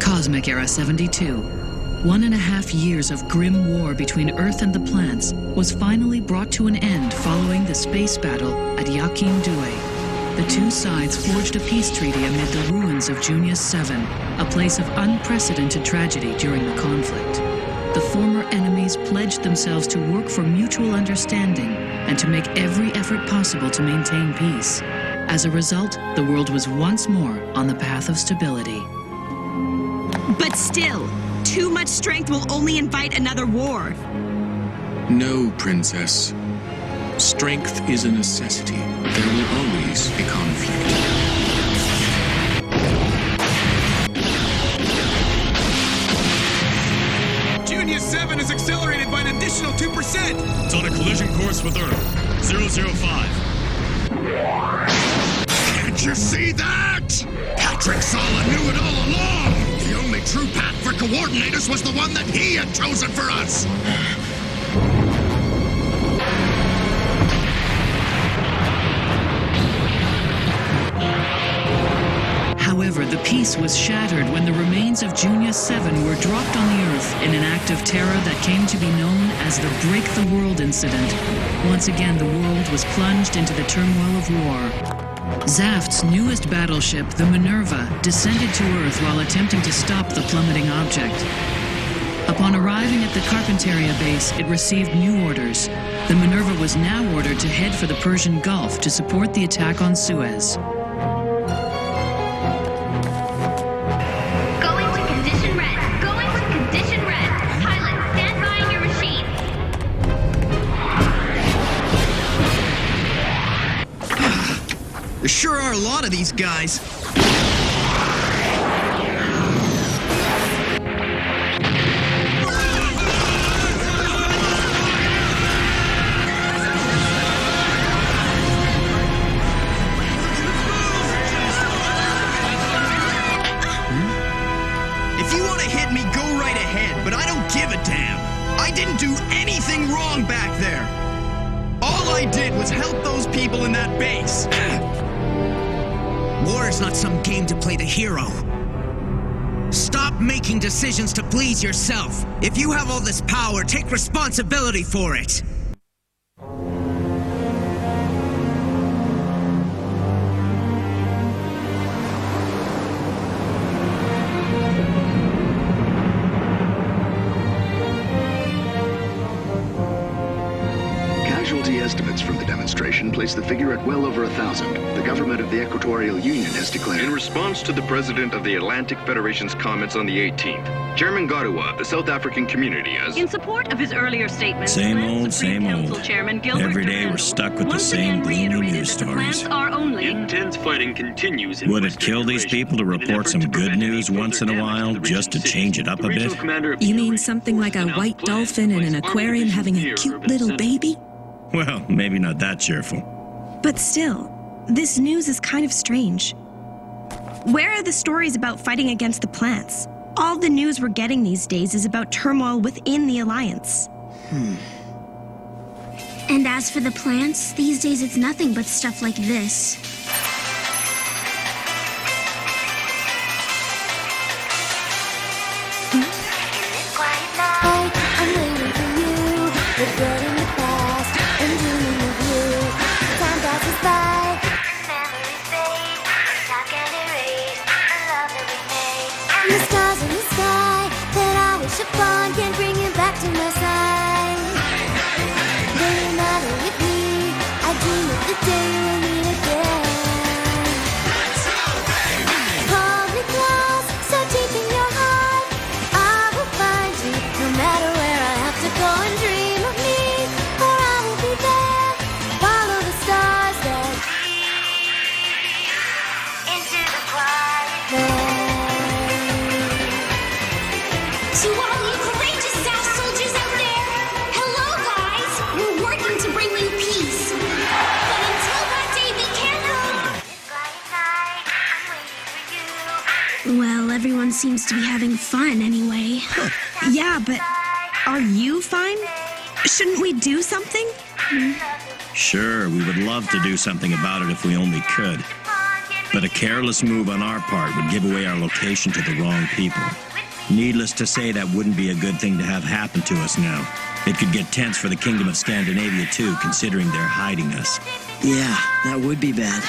Cosmic Era 72. 1.5 years of grim war between Earth and the plants was finally brought to an end following the space battle at Yakin Due. The two sides forged a peace treaty amid the ruins of Junius 7, a place of unprecedented tragedy during the conflict. The former enemies pledged themselves to work for mutual understanding and to make every effort possible to maintain peace. As a result, the world was once more on the path of stability. But still, too much strength will only invite another war. No, Princess. Strength is a necessity. There will always be conflict. Junius 7 is accelerated by an additional 2%! It's on a collision course with Earth. 005. Can't you see that? Patrick Sala knew it all along! The only true path for coordinators was the one that he had chosen for us! However, the peace was shattered when the remains of Junius 7 were dropped on the Earth in an act of terror that came to be known as the Break the World incident. Once again, the world was plunged into the turmoil of war. Zaft's newest battleship, the Minerva, descended to Earth while attempting to stop the plummeting object. Upon arriving at the Carpentaria base, it received new orders. The Minerva was now ordered to head for the Persian Gulf to support the attack on Suez. There sure are a lot of these guys. If you want to hit me, go right ahead, but I don't give a damn. I didn't do anything wrong back there. All I did was help those people in that base. War is not some game to play the hero. Stop making decisions to please yourself. If you have all this power, take responsibility for it. Casualty estimates from the demonstration place the figure at well over 1,000. The government of the Equatorial Union has declared... In response to the President of the Atlantic Federation's comments on the 18th, Chairman Garuwa of the South African community has... In support of his earlier statement, same old. Every day we're stuck with the same gloomy news stories. Intense fighting continues. Would it kill these people to report some good news once in a while, just to change it up a bit? You mean something like a white dolphin in an aquarium having a cute little baby? Well, maybe not that cheerful. But still, this news is kind of strange. Where are the stories about fighting against the plants? All the news we're getting these days is about turmoil within the Alliance. And as for the plants, these days it's nothing but stuff like this. I'm waiting for you, regretting the past, and dreaming of you. Time passes by, memories fade, time can erase the love that we made. And the stars in the sky that I wish upon can't bring you back to my side. They matter with me, I dream of the day we'll meet again. Hold me close, so deep in your heart, I will find you, no matter where I have to go and dream of me, or I will be there. Follow the stars that lead into the quiet night. To all you courageous South soldiers out there, hello guys! We're working to bring you peace. But until that day, be careful! Well, everyone seems to be having fun anyway. Yeah, but are you fine? Shouldn't we do something? Sure, we would love to do something about it if we only could. But a careless move on our part would give away our location to the wrong people. Needless to say, that wouldn't be a good thing to have happen to us now. It could get tense for the Kingdom of Scandinavia, too, considering they're hiding us. Yeah, that would be bad.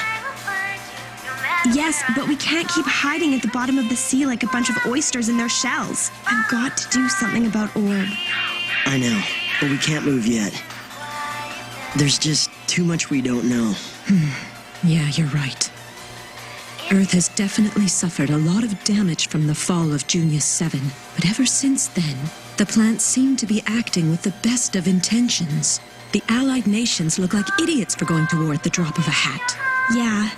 Yes, but we can't keep hiding at the bottom of the sea like a bunch of oysters in their shells. I've got to do something about Orb. I know, but we can't move yet. There's just too much we don't know. Yeah, you're right. Earth has definitely suffered a lot of damage from the fall of Junius 7, but ever since then, the plants seem to be acting with the best of intentions. The allied nations look like idiots for going to war at the drop of a hat. Yeah.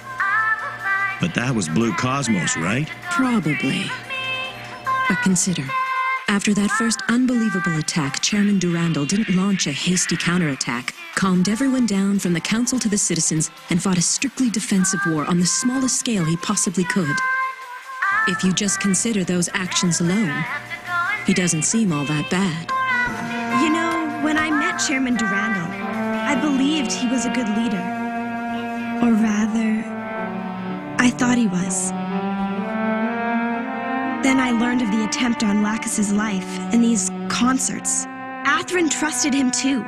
But that was Blue Cosmos, right? Probably. But consider, after that first unbelievable attack, Chairman Durandal didn't launch a hasty counterattack, calmed everyone down from the council to the citizens, and fought a strictly defensive war on the smallest scale he possibly could. If you just consider those actions alone, he doesn't seem all that bad. You know, when I met Chairman Durandal, I believed he was a good leader. Or rather, I thought he was. Then I learned of the attempt on Lacus's life and these concerts. Atherin trusted him too.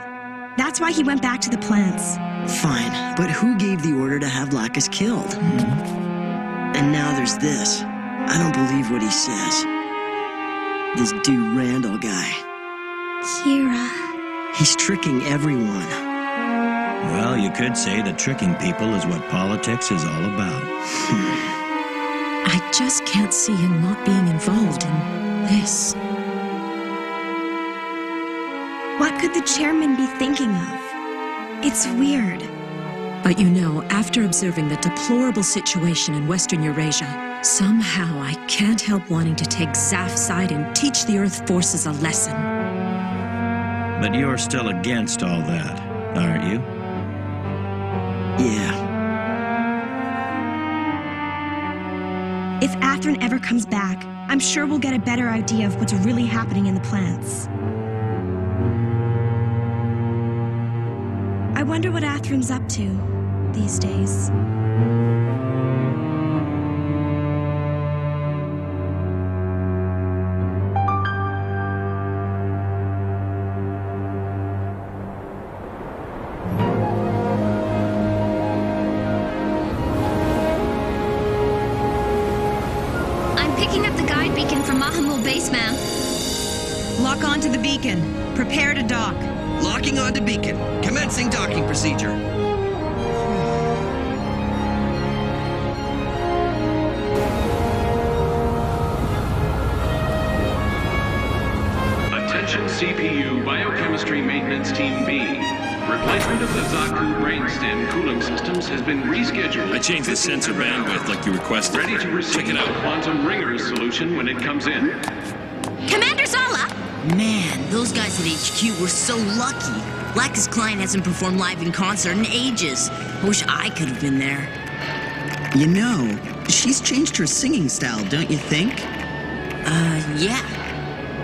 That's why he went back to the plants. Fine, but who gave the order to have Lacus killed? And now there's this. I don't believe what he says. This Durandal guy. Kira. He's tricking everyone. Well, you could say that tricking people is what politics is all about. I just can't see him not being involved in this. What could the chairman be thinking of? It's weird. But you know, after observing the deplorable situation in Western Eurasia, somehow I can't help wanting to take Zaf's side and teach the Earth forces a lesson. But you're still against all that, aren't you? Yeah. If Atherin ever comes back, I'm sure we'll get a better idea of what's really happening in the plants. I wonder what Atherin's up to these days. Lock onto the beacon. Prepare to dock. Locking onto beacon. Commencing docking procedure. Attention CPU Biochemistry Maintenance Team B. Replacement of the Zaku brainstem cooling systems has been rescheduled. I changed the sensor bandwidth like you requested. Ready to receive the quantum ringers solution when it comes in. Commander Zala! Man, those guys at HQ were so lucky. Lacus Klein hasn't performed live in concert in ages. I wish I could have been there. You know, she's changed her singing style, don't you think? Yeah.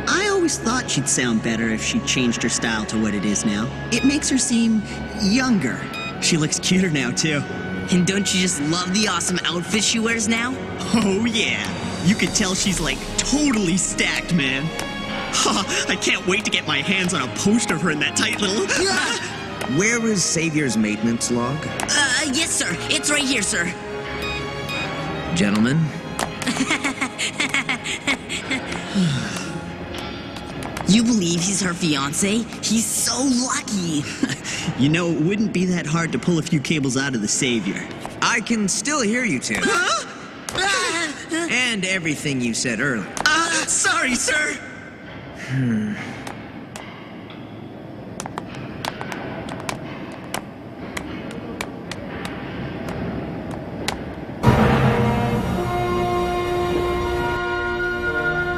I always thought she'd sound better if she changed her style to what it is now. It makes her seem younger. She looks cuter now, too. And don't you just love the awesome outfit she wears now? Oh, yeah. You could tell she's, like, totally stacked, man. I can't wait to get my hands on a poster of her in that tight little... Where is Savior's maintenance log? Yes, sir. It's right here, sir. Gentlemen. You believe he's her fiancé? He's so lucky. You know, it wouldn't be that hard to pull a few cables out of the Savior. I can still hear you two. Huh? And everything you said earlier. Sorry, sir.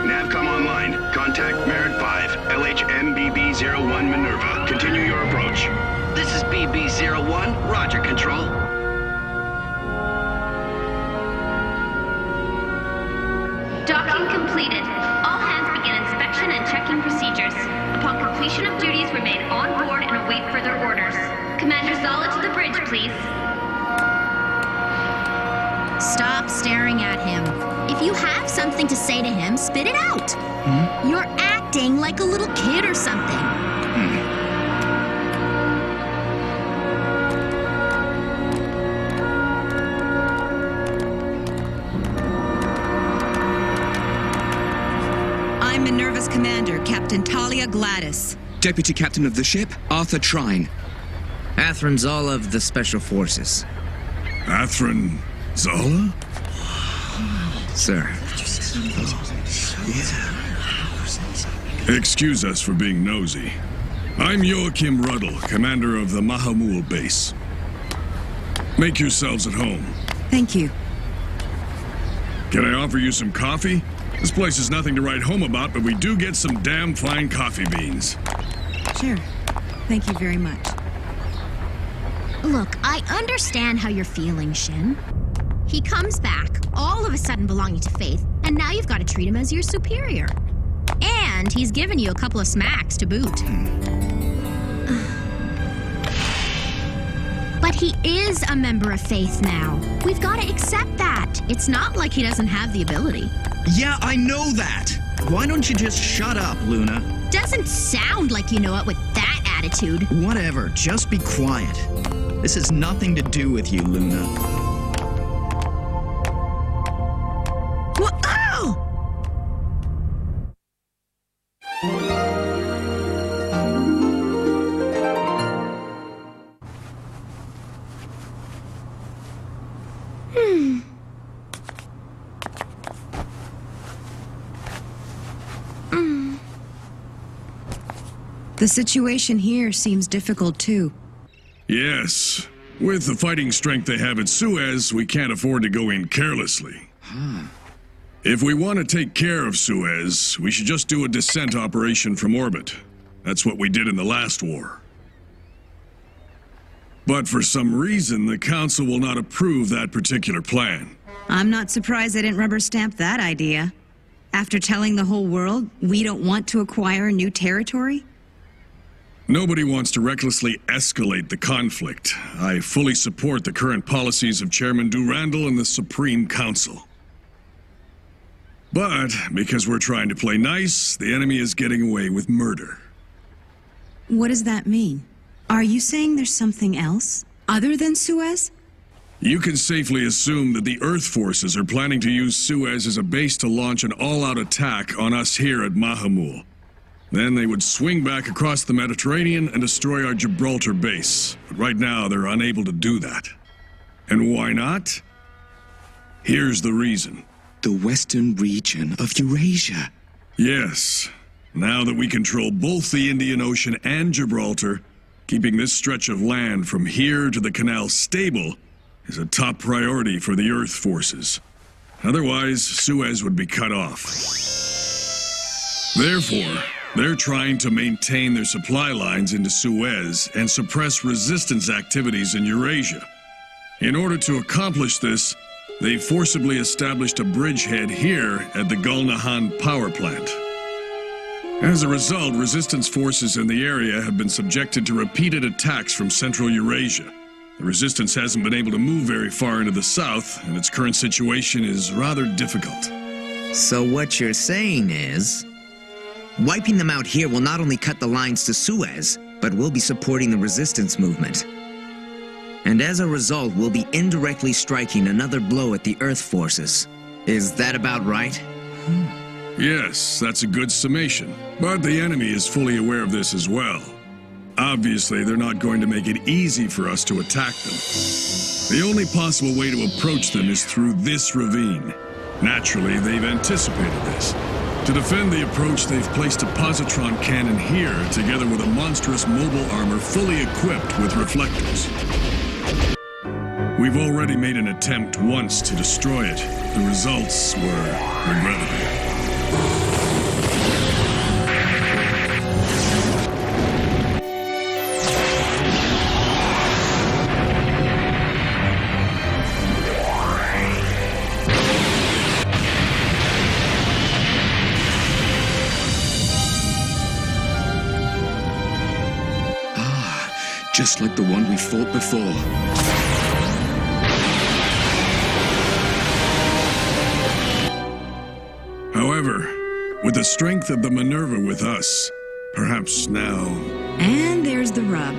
Navcom online. Contact Merit 5, LHMBB01 Minerva. Continue your approach. This is BB01. Roger, Control. Docking completed. All hands begin inspection and checking procedures. Upon completion of duties, remain on board and await further orders. Commander Zala to the bridge, please. Stop staring at him. If you have something to say to him, spit it out. You're acting like a little kid or something. I'm Minerva's commander, Captain Talia Gladys. Deputy Captain of the ship, Arthur Trine. Athrin Zala of the Special Forces. Athrin Zala? Sir. Excuse us for being nosy. I'm Joachim Ruddle, commander of the Mahamul base. Make yourselves at home. Thank you. Can I offer you some coffee? This place is nothing to write home about, but we do get some damn fine coffee beans. Sure. Thank you very much. Look, I understand how you're feeling, Shin. He comes back, all of a sudden belonging to Faith, and now you've got to treat him as your superior. And he's given you a couple of smacks to boot. But he is a member of Faith now. We've got to accept that. It's not like he doesn't have the ability. Yeah, I know that. Why don't you just shut up, Luna? Doesn't sound like you know it with that attitude. Whatever, just be quiet. This has nothing to do with you, Luna. Well, ow! The situation here seems difficult, too. Yes. With the fighting strength they have at Suez, we can't afford to go in carelessly. If we want to take care of Suez, we should just do a descent operation from orbit. That's what we did in the last war. But for some reason, the Council will not approve that particular plan. I'm not surprised they didn't rubber stamp that idea. After telling the whole world we don't want to acquire new territory? Nobody wants to recklessly escalate the conflict. I fully support the current policies of Chairman Durandal and the Supreme Council. But, because we're trying to play nice, the enemy is getting away with murder. What does that mean? Are you saying there's something else, other than Suez? You can safely assume that the Earth forces are planning to use Suez as a base to launch an all-out attack on us here at Mahamul. Then they would swing back across the Mediterranean and destroy our Gibraltar base. But right now, they're unable to do that. And why not? Here's the reason. The western region of Eurasia. Yes. Now that we control both the Indian Ocean and Gibraltar, keeping this stretch of land from here to the canal stable is a top priority for the Earth forces. Otherwise, Suez would be cut off. Therefore, they're trying to maintain their supply lines into Suez and suppress resistance activities in Eurasia. In order to accomplish this, they forcibly established a bridgehead here at the Gulnahan power plant. As a result, resistance forces in the area have been subjected to repeated attacks from Central Eurasia. The resistance hasn't been able to move very far into the south, and its current situation is rather difficult. So what you're saying is, wiping them out here will not only cut the lines to Suez, but we'll be supporting the resistance movement. And as a result, we'll be indirectly striking another blow at the Earth forces. Is that about right? Yes, that's a good summation. But the enemy is fully aware of this as well. Obviously, they're not going to make it easy for us to attack them. The only possible way to approach them is through this ravine. Naturally, they've anticipated this. To defend the approach, they've placed a positron cannon here, together with a monstrous mobile armor fully equipped with reflectors. We've already made an attempt once to destroy it. The results were regrettable. Just like the one we fought before. However, with the strength of the Minerva with us, perhaps now... And there's the rub.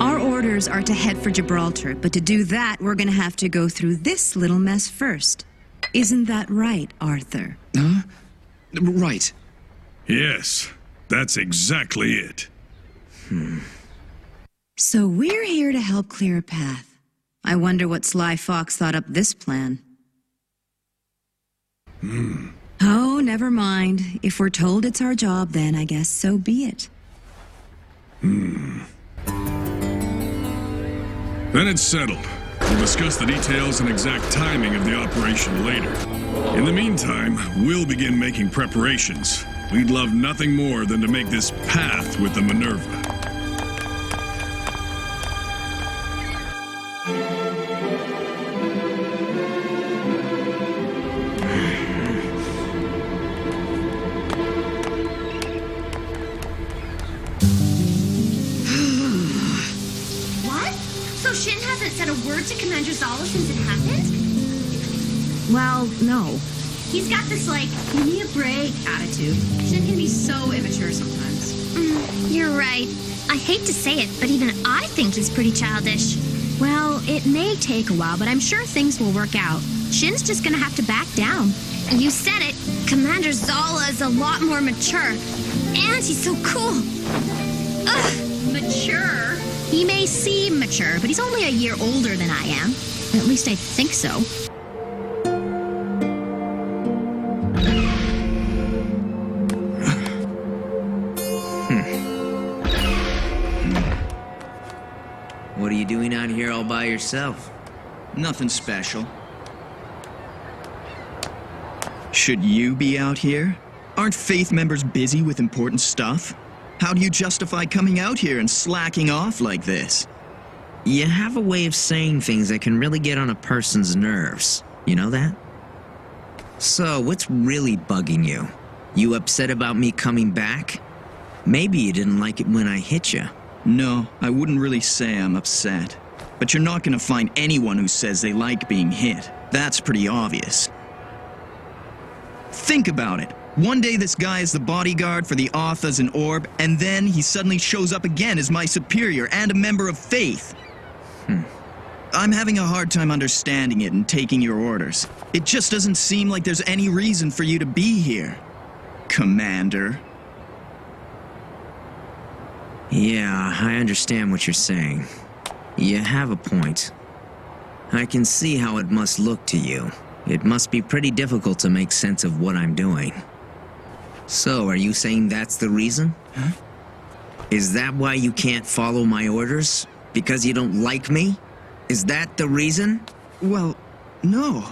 Our orders are to head for Gibraltar, but to do that, we're gonna have to go through this little mess first. Isn't that right, Arthur? Huh? Right. Yes, that's exactly it. So we're here to help clear a path. I wonder what Sly Fox thought up this plan. Oh, never mind. If we're told it's our job, then I guess so be it. Then it's settled. We'll discuss the details and exact timing of the operation later. In the meantime, we'll begin making preparations. We'd love nothing more than to make this path with the Minerva. Shin hasn't said a word to Commander Zala since it happened? Well, no. He's got this, like, give me a break attitude. Shin can be so immature sometimes. You're right. I hate to say it, but even I think he's pretty childish. Well, it may take a while, but I'm sure things will work out. Shin's just gonna have to back down. You said it. Commander Zala is a lot more mature. And he's so cool. Ugh, mature? He may seem mature, but he's only a year older than I am. At least I think so. What are you doing out here all by yourself? Nothing special. Should you be out here? Aren't Faith members busy with important stuff? How do you justify coming out here and slacking off like this? You have a way of saying things that can really get on a person's nerves. You know that? So, what's really bugging you? You upset about me coming back? Maybe you didn't like it when I hit you. No, I wouldn't really say I'm upset. But you're not gonna find anyone who says they like being hit. That's pretty obvious. Think about it. One day this guy is the bodyguard for the Authas and Orb, and then he suddenly shows up again as my superior and a member of Faith. I'm having a hard time understanding it and taking your orders. It just doesn't seem like there's any reason for you to be here, Commander. Yeah, I understand what you're saying. You have a point. I can see how it must look to you. It must be pretty difficult to make sense of what I'm doing. So, are you saying that's the reason? Huh? Is that why you can't follow my orders? Because you don't like me? Is that the reason? Well, no.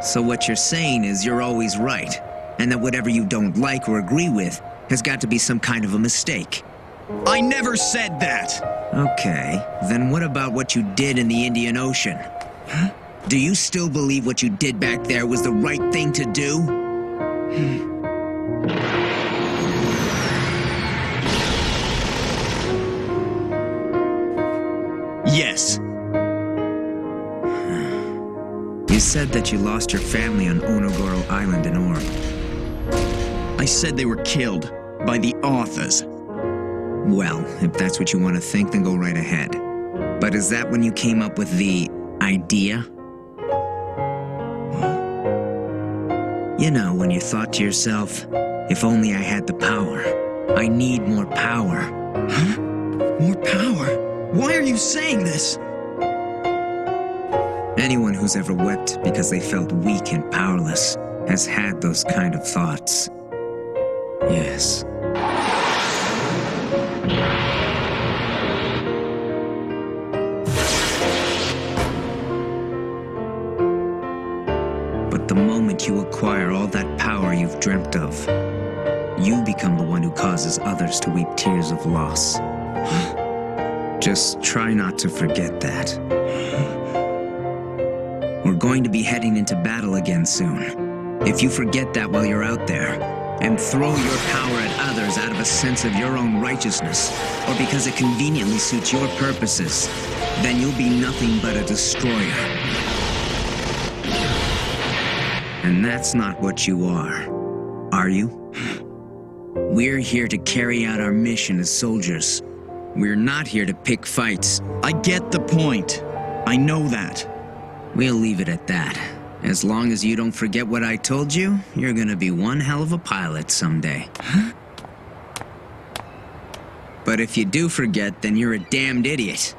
So what you're saying is you're always right, and that whatever you don't like or agree with has got to be some kind of a mistake. I never said that! Okay, then what about what you did in the Indian Ocean? Huh? Do you still believe what you did back there was the right thing to do? Yes. You said that you lost your family on Onogoro Island in Orb. I said they were killed by the Authas. Well, if that's what you want to think, then go right ahead. But is that when you came up with the idea? You know, when you thought to yourself, if only I had the power. I need more power. Huh? More power? Why are you saying this? Anyone who's ever wept because they felt weak and powerless has had those kind of thoughts. Yes. But the moment you acquire all that power you've dreamt of, you become the one who causes others to weep tears of loss. Just try not to forget that. We're going to be heading into battle again soon. If you forget that while you're out there, and throw your power at others out of a sense of your own righteousness, or because it conveniently suits your purposes, then you'll be nothing but a destroyer. And that's not what you are. Are you? We're here to carry out our mission as soldiers. We're not here to pick fights. I get the point. I know that. We'll leave it at that. As long as you don't forget what I told you, you're gonna be one hell of a pilot someday. But if you do forget, then you're a damned idiot.